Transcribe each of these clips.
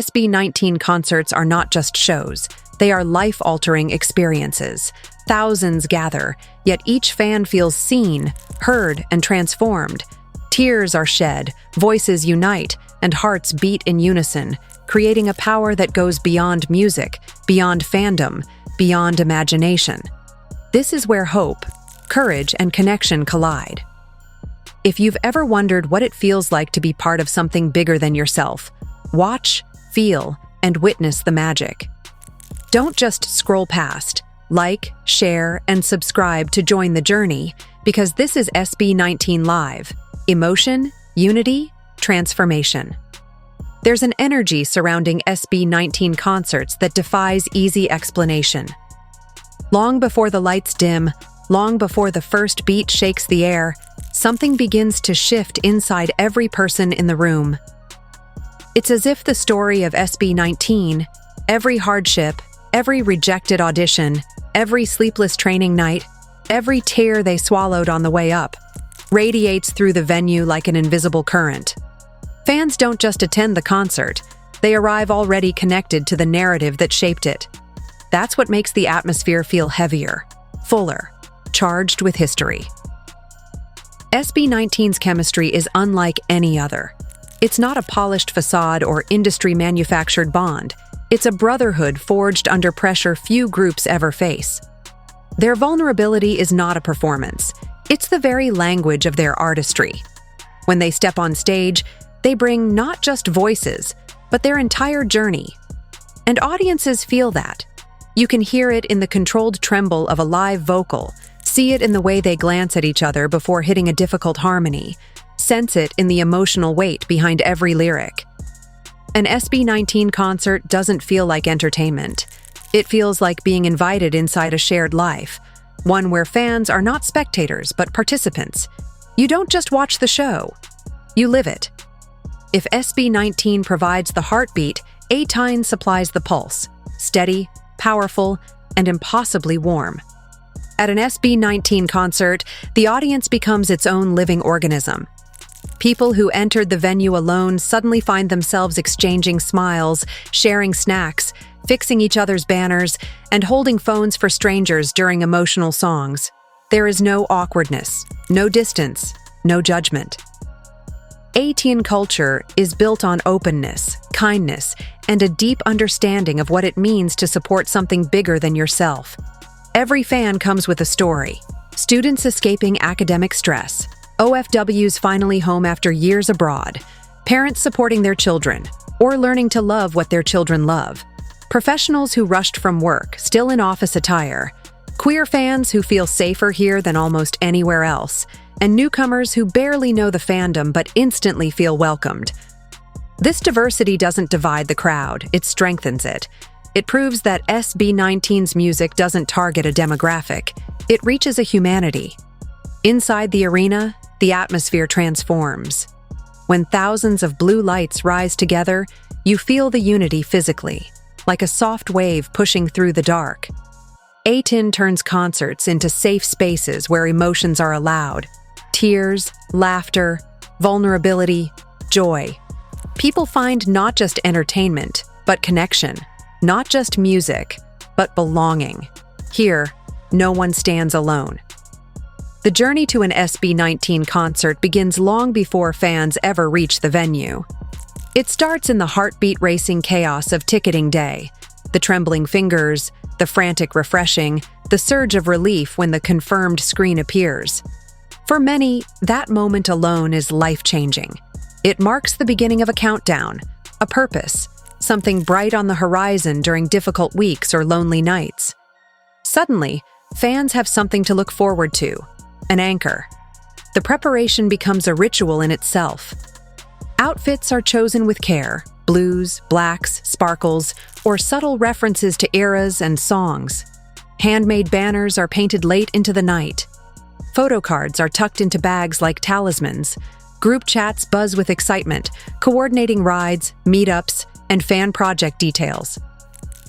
SB19 concerts are not just shows, they are life-altering experiences. Thousands gather, yet each fan feels seen, heard, and transformed. Tears are shed, voices unite, and hearts beat in unison, creating a power that goes beyond music, beyond fandom, beyond imagination. This is where hope, courage, and connection collide. If you've ever wondered what it feels like to be part of something bigger than yourself, watch, feel, and witness the magic. Don't just scroll past. Like, share, and subscribe to join the journey, because this is SB19 Live. Emotion, unity, transformation. There's an energy surrounding SB19 concerts that defies easy explanation. Long before the lights dim, long before the first beat shakes the air, something begins to shift inside every person in the room. It's as if the story of SB19, every hardship, every rejected audition, every sleepless training night, every tear they swallowed on the way up, radiates through the venue like an invisible current. Fans don't just attend the concert, they arrive already connected to the narrative that shaped it. That's what makes the atmosphere feel heavier, fuller, charged with history. SB19's chemistry is unlike any other. It's not a polished facade or industry-manufactured bond. It's a brotherhood forged under pressure few groups ever face. Their vulnerability is not a performance. It's the very language of their artistry. When they step on stage, they bring not just voices, but their entire journey. And audiences feel that. You can hear it in the controlled tremble of a live vocal, see it in the way they glance at each other before hitting a difficult harmony, sense it in the emotional weight behind every lyric. An SB19 concert doesn't feel like entertainment. It feels like being invited inside a shared life, one where fans are not spectators but participants. You don't just watch the show, you live it. If SB19 provides the heartbeat, A-Tine supplies the pulse, steady, powerful, and impossibly warm. At an SB19 concert, the audience becomes its own living organism. People who entered the venue alone suddenly find themselves exchanging smiles, sharing snacks, fixing each other's banners, and holding phones for strangers during emotional songs. There is no awkwardness, no distance, no judgment. A-Tine culture is built on openness, kindness, and a deep understanding of what it means to support something bigger than yourself. Every fan comes with a story. Students escaping academic stress, OFWs finally home after years abroad, parents supporting their children, or learning to love what their children love, professionals who rushed from work, still in office attire, queer fans who feel safer here than almost anywhere else, and newcomers who barely know the fandom but instantly feel welcomed. This diversity doesn't divide the crowd, it strengthens it. It proves that SB19's music doesn't target a demographic, it reaches a humanity. Inside the arena, the atmosphere transforms. When thousands of blue lights rise together, you feel the unity physically, like a soft wave pushing through the dark. A-Tine turns concerts into safe spaces where emotions are allowed. Tears, laughter, vulnerability, joy. People find not just entertainment, but connection. Not just music, but belonging. Here, no one stands alone. The journey to an SB19 concert begins long before fans ever reach the venue. It starts in the heartbeat-racing chaos of ticketing day, the trembling fingers, the frantic refreshing, the surge of relief when the confirmed screen appears. For many, that moment alone is life-changing. It marks the beginning of a countdown, a purpose, something bright on the horizon during difficult weeks or lonely nights. Suddenly, fans have something to look forward to, an anchor. The preparation becomes a ritual in itself. Outfits are chosen with care, blues, blacks, sparkles, or subtle references to eras and songs. Handmade banners are painted late into the night. Photo cards are tucked into bags like talismans. Group chats buzz with excitement, coordinating rides, meetups, and fan project details.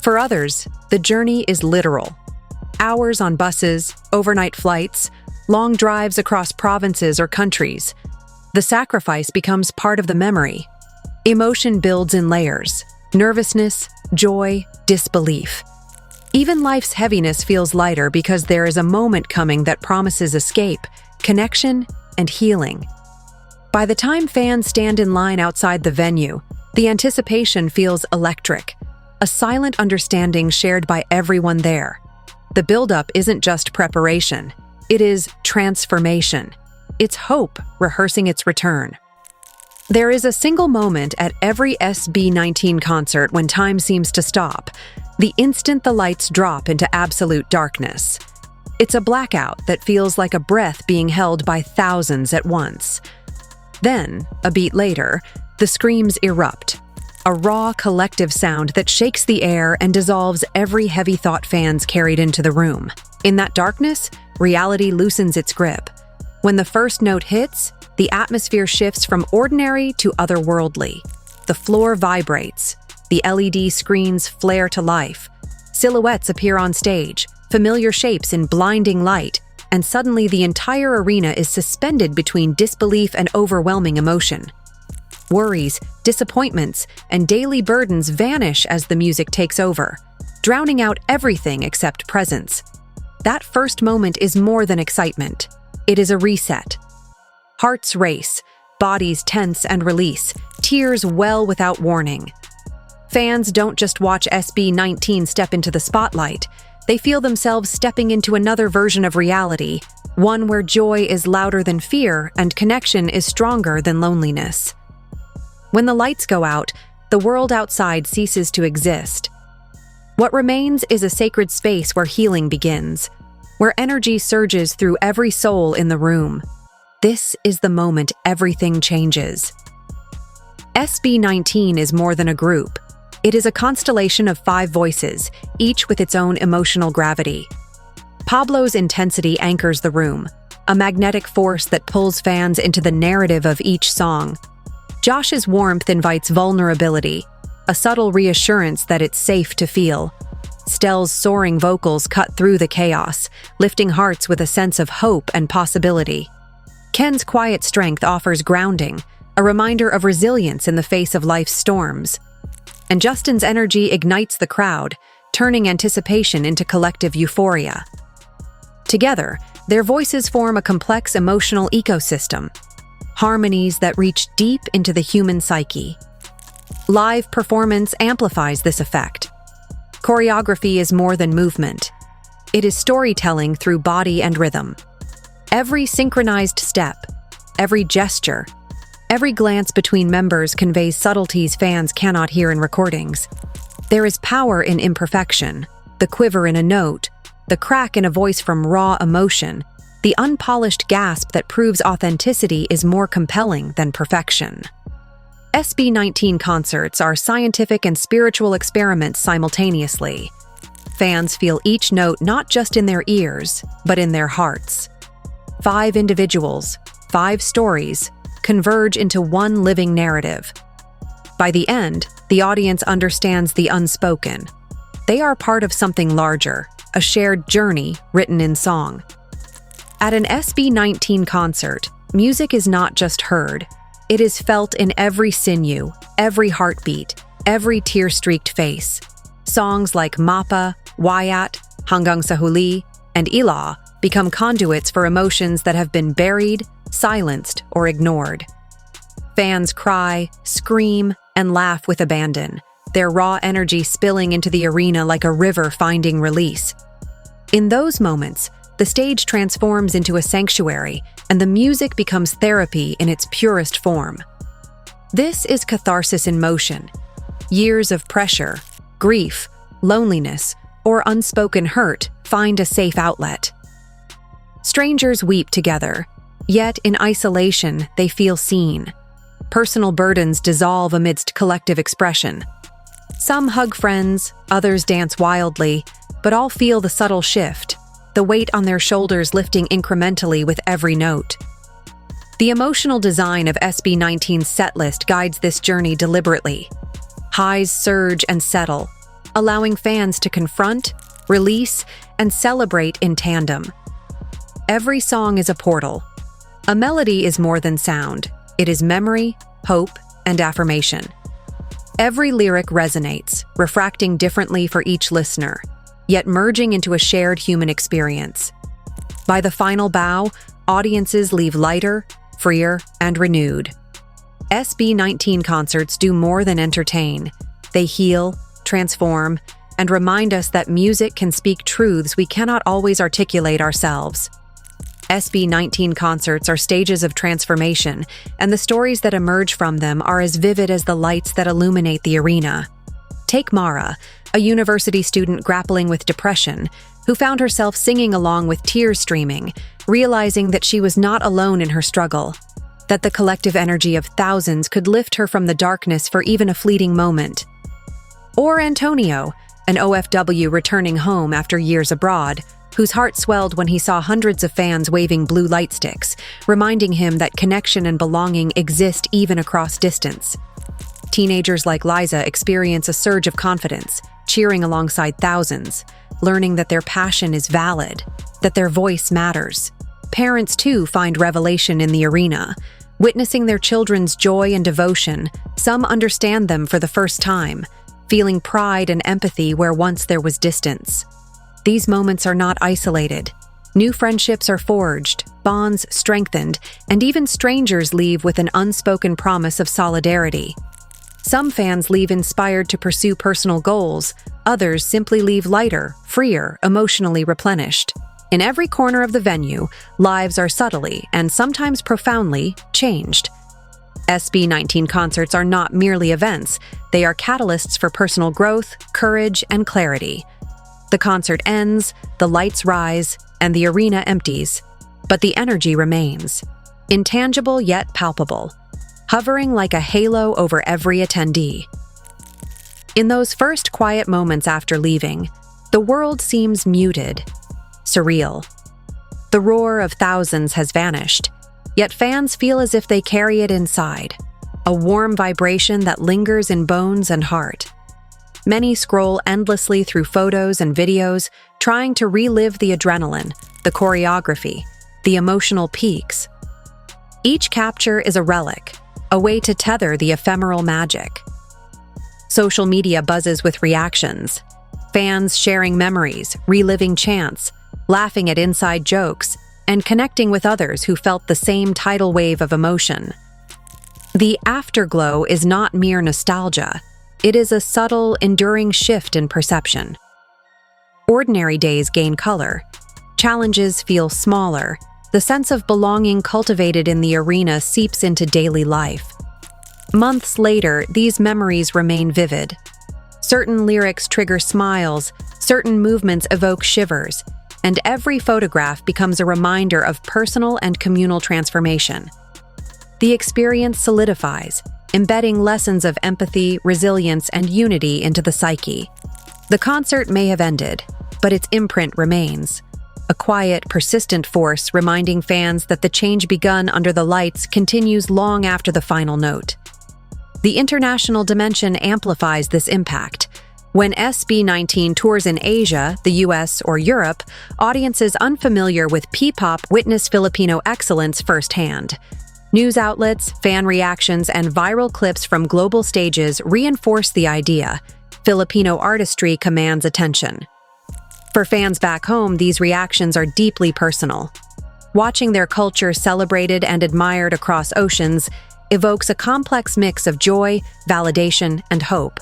For others, the journey is literal. Hours on buses, overnight flights, long drives across provinces or countries. The sacrifice becomes part of the memory. Emotion builds in layers. Nervousness, joy, disbelief. Even life's heaviness feels lighter because there is a moment coming that promises escape, connection, and healing. By the time fans stand in line outside the venue, the anticipation feels electric, a silent understanding shared by everyone there. The buildup isn't just preparation, it is transformation. It's hope rehearsing its return. There is a single moment at every SB19 concert when time seems to stop, the instant the lights drop into absolute darkness. It's a blackout that feels like a breath being held by thousands at once. Then, a beat later, the screams erupt, a raw collective sound that shakes the air and dissolves every heavy thought fans carried into the room. In that darkness, reality loosens its grip. When the first note hits, the atmosphere shifts from ordinary to otherworldly. The floor vibrates, the LED screens flare to life, silhouettes appear on stage, familiar shapes in blinding light, and suddenly the entire arena is suspended between disbelief and overwhelming emotion. Worries, disappointments, and daily burdens vanish as the music takes over, drowning out everything except presence. That first moment is more than excitement. It is a reset. Hearts race, bodies tense and release, tears well without warning. Fans don't just watch SB19 step into the spotlight, they feel themselves stepping into another version of reality, one where joy is louder than fear and connection is stronger than loneliness. When the lights go out, the world outside ceases to exist. What remains is a sacred space where healing begins, where energy surges through every soul in the room. This is the moment everything changes. SB19 is more than a group. It is a constellation of 5 voices, each with its own emotional gravity. Pablo's intensity anchors the room, a magnetic force that pulls fans into the narrative of each song. Josh's warmth invites vulnerability, a subtle reassurance that it's safe to feel. Stell's soaring vocals cut through the chaos, lifting hearts with a sense of hope and possibility. Ken's quiet strength offers grounding, a reminder of resilience in the face of life's storms. And Justin's energy ignites the crowd, turning anticipation into collective euphoria. Together, their voices form a complex emotional ecosystem, harmonies that reach deep into the human psyche. Live performance amplifies this effect. Choreography is more than movement. It is storytelling through body and rhythm. Every synchronized step, every gesture, every glance between members conveys subtleties fans cannot hear in recordings. There is power in imperfection, the quiver in a note, the crack in a voice from raw emotion. The unpolished gasp that proves authenticity is more compelling than perfection. SB19 concerts are scientific and spiritual experiments simultaneously. Fans feel each note not just in their ears, but in their hearts. 5 individuals, 5 stories, converge into one living narrative. By the end, the audience understands the unspoken. They are part of something larger, a shared journey written in song. At an SB19 concert, music is not just heard. It is felt in every sinew, every heartbeat, every tear-streaked face. Songs like Mapa, Wayat, Hanggang sa Huli, and Ila become conduits for emotions that have been buried, silenced, or ignored. Fans cry, scream, and laugh with abandon, their raw energy spilling into the arena like a river finding release. In those moments, the stage transforms into a sanctuary, and the music becomes therapy in its purest form. This is catharsis in motion. Years of pressure, grief, loneliness, or unspoken hurt find a safe outlet. Strangers weep together, yet in isolation they feel seen. Personal burdens dissolve amidst collective expression. Some hug friends, others dance wildly, but all feel the subtle shift, the weight on their shoulders lifting incrementally with every note. The emotional design of SB19's setlist guides this journey deliberately. Highs surge and settle, allowing fans to confront, release, and celebrate in tandem. Every song is a portal. A melody is more than sound. It is memory, hope, and affirmation. Every lyric resonates, refracting differently for each listener, yet merging into a shared human experience. By the final bow, audiences leave lighter, freer, and renewed. SB19 concerts do more than entertain. They heal, transform, and remind us that music can speak truths we cannot always articulate ourselves. SB19 concerts are stages of transformation, and the stories that emerge from them are as vivid as the lights that illuminate the arena. Take Mara, a university student grappling with depression, who found herself singing along with tears streaming, realizing that she was not alone in her struggle, that the collective energy of thousands could lift her from the darkness for even a fleeting moment. Or Antonio, an OFW returning home after years abroad, whose heart swelled when he saw hundreds of fans waving blue light sticks, reminding him that connection and belonging exist even across distance. Teenagers like Liza experience a surge of confidence, cheering alongside thousands, learning that their passion is valid, that their voice matters. Parents, too, find revelation in the arena. Witnessing their children's joy and devotion, some understand them for the first time, feeling pride and empathy where once there was distance. These moments are not isolated. New friendships are forged, bonds strengthened, and even strangers leave with an unspoken promise of solidarity. Some fans leave inspired to pursue personal goals, others simply leave lighter, freer, emotionally replenished. In every corner of the venue, lives are subtly and sometimes profoundly changed. SB19 concerts are not merely events, they are catalysts for personal growth, courage, and clarity. The concert ends, the lights rise, and the arena empties, but the energy remains, intangible yet palpable, hovering like a halo over every attendee. In those first quiet moments after leaving, the world seems muted, surreal. The roar of thousands has vanished, yet fans feel as if they carry it inside, a warm vibration that lingers in bones and heart. Many scroll endlessly through photos and videos, trying to relive the adrenaline, the choreography, the emotional peaks. Each capture is a relic, a way to tether the ephemeral magic. Social media buzzes with reactions, fans sharing memories, reliving chants, laughing at inside jokes, and connecting with others who felt the same tidal wave of emotion. The afterglow is not mere nostalgia. It is a subtle, enduring shift in perception. Ordinary days gain color. Challenges feel smaller. The sense of belonging cultivated in the arena seeps into daily life. Months later, these memories remain vivid. Certain lyrics trigger smiles, certain movements evoke shivers, and every photograph becomes a reminder of personal and communal transformation. The experience solidifies, embedding lessons of empathy, resilience, and unity into the psyche. The concert may have ended, but its imprint remains. A quiet, persistent force reminding fans that the change begun under the lights continues long after the final note. The international dimension amplifies this impact. When SB19 tours in Asia, the US, or Europe, audiences unfamiliar with P-pop witness Filipino excellence firsthand. News outlets, fan reactions, and viral clips from global stages reinforce the idea: Filipino artistry commands attention. For fans back home, these reactions are deeply personal. Watching their culture celebrated and admired across oceans evokes a complex mix of joy, validation, and hope,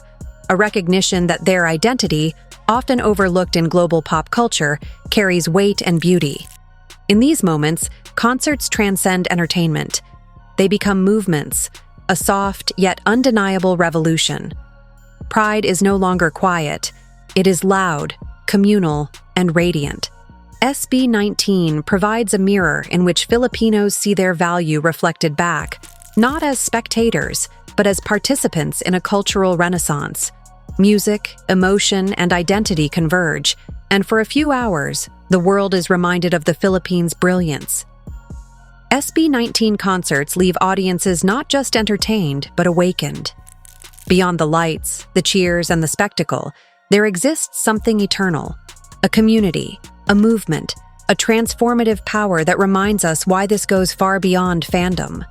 a recognition that their identity, often overlooked in global pop culture, carries weight and beauty. In these moments, concerts transcend entertainment. They become movements, a soft yet undeniable revolution. Pride is no longer quiet. It is loud, communal, and radiant. SB19 provides a mirror in which Filipinos see their value reflected back, not as spectators, but as participants in a cultural renaissance. Music, emotion, and identity converge, and for a few hours, the world is reminded of the Philippines' brilliance. SB19 concerts leave audiences not just entertained, but awakened. Beyond the lights, the cheers, and the spectacle, there exists something eternal: a community, a movement, a transformative power that reminds us why this goes far beyond fandom.